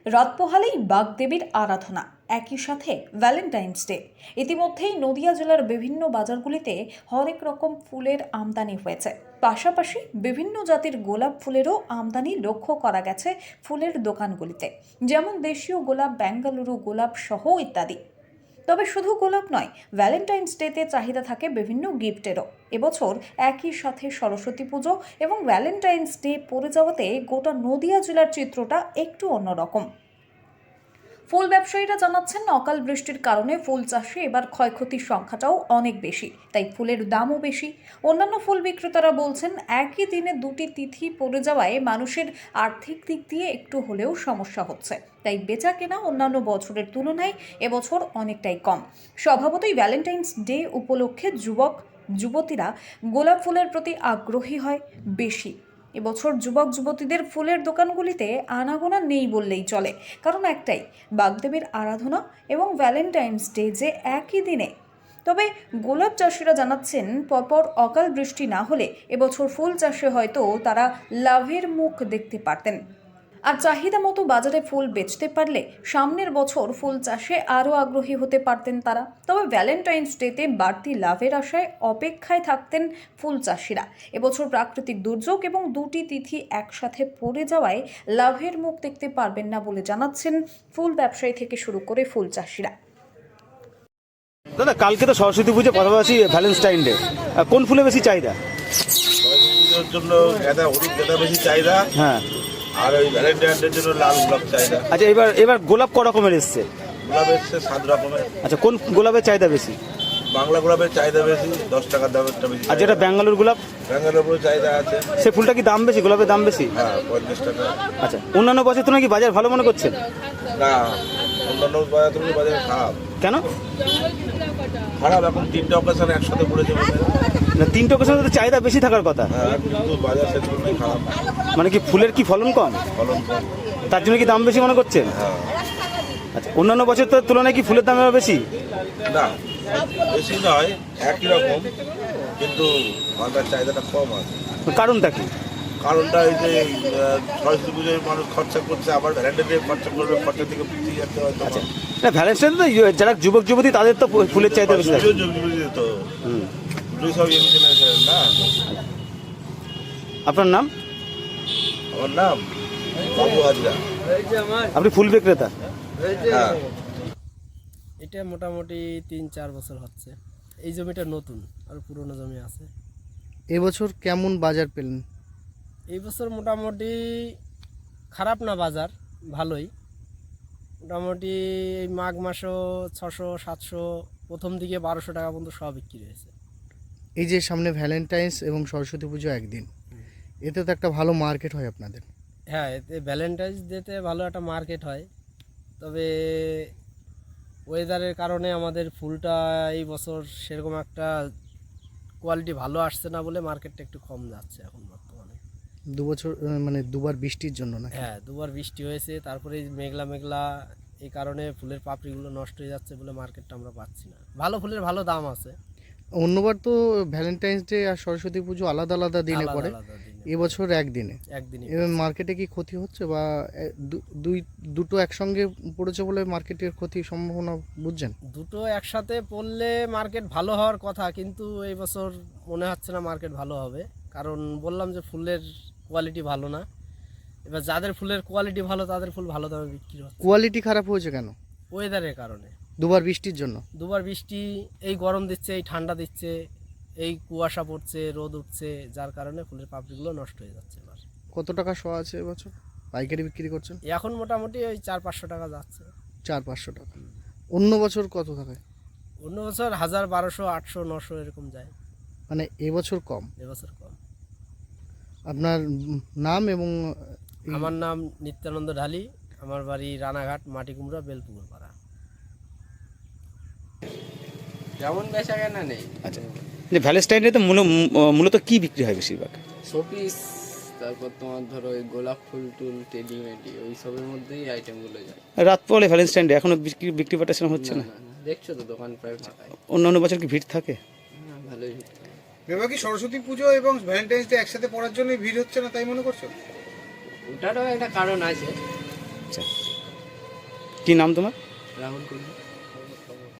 রাত পোহালেই বাগদেবীর আরাধনা, একই সাথে ভ্যালেন্টাইন্স ডে। ইতিমধ্যেই নদিয়া জেলার বিভিন্ন বাজারগুলিতে হরেক রকম ফুলের আমদানি হয়েছে। পাশাপাশি বিভিন্ন জাতের গোলাপ ফুলেরও আমদানি লক্ষ্য করা গেছে ফুলের দোকানগুলিতে, যেমন দেশীয় গোলাপ, বেঙ্গালুরু গোলাপ সহ ইত্যাদি। তবে শুধু গোলাপ নয়, ভ্যালেন্টাইন্স ডেতে চাহিদা থাকে বিভিন্ন গিফটেরও। এবছর একই সাথে সরস্বতী পুজো এবং ভ্যালেন্টাইন্স ডে পড়ে যাওয়াতে গোটা নদিয়া জেলার চিত্রটা একটু অন্যরকম। ফুল ব্যবসায়ীরা জানাচ্ছেন, অকাল বৃষ্টির কারণে ফুল চাষে এবার ক্ষয়ক্ষতির সংখ্যাটাও অনেক বেশি, তাই ফুলের দামও বেশি। অন্যান্য ফুল বিক্রেতারা বলছেন, একই দিনে দুটি তিথি পড়ে যাওয়ায় মানুষের আর্থিক দিক দিয়ে একটু হলেও সমস্যা হচ্ছে, তাই বেচা কেনা অন্যান্য বছরের তুলনায় এবছর অনেকটাই কম। স্বভাবতই ভ্যালেন্টাইন্স ডে উপলক্ষে যুবতীরা গোলাপ ফুলের প্রতি আগ্রহী হয় বেশি। এবছর যুবক যুবতীদের ফুলের দোকানগুলিতে আনাগোনা নেই বললেই চলে, কারণ একটাই, বাগদেবীর আরাধনা এবং ভ্যালেন্টাইন্স ডে যে একই দিনে। তবে গোলাপ চাষিরা জানাচ্ছেন, পরপর অকাল বৃষ্টি না হলে এবছর ফুল চাষে হয়তো তারা লাভের মুখ দেখতে পারতেন। আর চাহিদা মতো বাজারে ফুল বেচতে পারলে সামনের বছর ফুল চাষে আরও আগ্রহী হতে পারতেন তারা। তবে ভ্যালেন্টাইন্স ডেতে বাড়তি লাভের আশায় অপেক্ষায় থাকতেন ফুল চাষিরা। এবছর প্রাকৃতিক দুর্যোগ এবং দুটি তিথি একসাথে পড়ে যাওয়ায় লাভের মুখ দেখতে পারবেন না বলে জানাচ্ছেন ফুল ব্যবসায়ী থেকে শুরু করে ফুল চাষিরা। দাদা, কালকে তো সরস্বতী পুজো, পাশাপাশি ভ্যালেন্টাইন ডে, কোন ফুলে বেশি চাহিদা? পুজোর জন্য গাঁদা, হলুদ গাঁদা বেশি চাহিদা। হ্যাঁ। আর ওই ভ্যালেন্টাইন ডের জন্য লাল গোলাপ চাহিদা। আচ্ছা, এবার গোলাপ ক রকমের এসছে? গোলাপ এসছে 7 রকমের। আচ্ছা, কোন গোলাপের চাহিদা বেশি? বাংলা গোলাপের চাহিদা বেশি, 10 টাকার দামেরটা বেশি। আর যেটা বেঙ্গালুরু গোলাপ, বেঙ্গালুরু চাহিদা আছে। সে ফুলটা কি দাম বেশি? গোলাপের দাম বেশি? হ্যাঁ, 50 টাকা। আচ্ছা, অন্যান্য বছর তুলনায় কি বাজার ভালো মনে করছেন? না, অন্যান্য বাজার তুলনায় বাজার খারাপ। কেন খারাপ? এখন 3টা অকেশন একসাথে পড়েছে বলে। না, 3টা অকেশনে তো চাহিদা বেশি থাকার কথা। হ্যাঁ, কিন্তু বাজার সে তুলনায় খারাপ। মানে কি ফুলের কি ফলন কম? ফলন কম। তার জন্য কি দাম বেশি মনে করছেন? হ্যাঁ। আচ্ছা, অন্যান্য বছর তো তুলনায় কি ফুলের দাম বেশি? না, বেশি নয়, একই রকম, কিন্তু বাজার চাহিদাটা কম আছে। কারণটা কি? কারণটা এই যে সরস্বতী পুজোয় মানুষ খরচা করছে, আবার ভ্যালেন্টাইন ডে খরচা করবে, খরচা থেকে পিছিয়ে যেতে হয়। আচ্ছা, না, ভ্যালেন্টাইন তো যারা যুবক যুবতী তাদের তো ফুলের চাহিদা বেশি থাকে। তো সব ইয়ং জেনারেশন না। আপনার নাম? আমার নাম বাবু হাজরা। আপনি ফুল বিক্রেতা? হ্যাঁ। এটা মোটামুটি 3-4 বছর হচ্ছে। এই জমিটা নতুন, আর পুরনো জমি আছে। এবছর কেমন বাজার পেলেন? এই বছর মোটামুটি খারাপ না, বাজার ভালোই। মোটামুটি এই মাঘ মাসও 600-700, প্রথম দিকে 1200 টাকা পর্যন্ত সব বিক্রি হয়েছে। এই যে সামনে ভ্যালেন্টাইন্স এবং সরস্বতী পুজো একদিন, এতে তো একটা ভালো মার্কেট হয় আপনাদের। হ্যাঁ, এতে ভ্যালেন্টাইন্স ডেতে ভালো একটা মার্কেট হয়। তবে ওয়েদারের কারণে আমাদের ফুলটা এই বছর সেরকম একটা কোয়ালিটি ভালো আসছে না বলে মার্কেটটা একটু কম যাচ্ছে এখন বর্তমানে। মানে দুবার বৃষ্টির জন্য না? হ্যাঁ, দুবার বৃষ্টি হয়েছে, তারপরে এই মেঘলা মেঘলা, এই কারণে ফুলের পাপড়িগুলো নষ্ট হয়ে যাচ্ছে বলে মার্কেটটা আমরা পাচ্ছি না। ভালো ফুলের ভালো দাম আছে। অন্যবার তো ভ্যালেন্টাইন্স ডে আর সরস্বতী পুজো আলাদা আলাদা দিনে আলাদা পড়ে, আলাদা দিনে। এবছর একদিনে। একদিনই এবার মার্কেটে কি ক্ষতি হচ্ছে, বা দুটো একসঙ্গে পড়েছে বলে মার্কেটের ক্ষতির সম্ভাবনা বুঝছেন? দুটো একসাথে পড়লে মার্কেট ভালো হওয়ার কথা, কিন্তু এই বছর মনে হচ্ছে না মার্কেট ভালো হবে। কারণ বললাম যে ফুলের কোয়ালিটি ভালো না। এবার যাদের ফুলের কোয়ালিটি ভালো তাদের ফুল ভালো দামে বিক্রি হচ্ছে। কোয়ালিটি খারাপ হয়েছে কেন? ওয়েদারের কারণে। দুবার বৃষ্টির জন্য? দুবার বৃষ্টি, এই গরম দিচ্ছে, এই ঠান্ডা দিচ্ছে, এই কুয়াশা পড়ছে, রোদ উঠছে, যার কারণে ফুলের পাপড়িগুলো নষ্ট হয়ে যাচ্ছে। এবার কত টাকা শোয়া আছে এবছর পাইকারি বিক্রি করছেন? এখন মোটামুটি ওই 400-500 টাকা যাচ্ছে। 400-500 টাকা। অন্য বছর কত থাকে? অন্য বছর 1000, 1200, 800, 900 এরকম যায়। মানে এবছর কম। এবছর কম। আপনার নাম এবং? আমার নাম নিত্যানন্দ ঢালি, আমার বাড়ি রানাঘাট, মাটিকুমড়া, বেলপুকুর পাড়া। যেমন বেচা কেনা নেই। আচ্ছা, যে ভ্যালেন্টাইন ডে তো মূলত কি বিক্রি হয় বেশিরভাগ? শোপিস, তারপর তোমার ধরো ওই গোলাপ ফুল টুল, টেডি মেডি, ওই সবের মধ্যেই আইটেমগুলো যায়। রাত পড়লে ভ্যালেন্টাইন ডে এখনো বিক্রি বাটা সেরকম হচ্ছে না? দেখছো তো দোকান প্রায় ফাঁকাই। অন্যান্য বছর কি ভিড় থাকে? হ্যাঁ, ভালোই ভিড় থাকে। এবার কি সরস্বতী পুজো এবং ভ্যালেন্টাইন্স ডে একসাথে পড়ার জন্য ভিড় হচ্ছে না তাই মনে করছো? ওটারও একটা কারণ আছে। আচ্ছা, কি নাম তোমার? রাহুল কুন্ডু।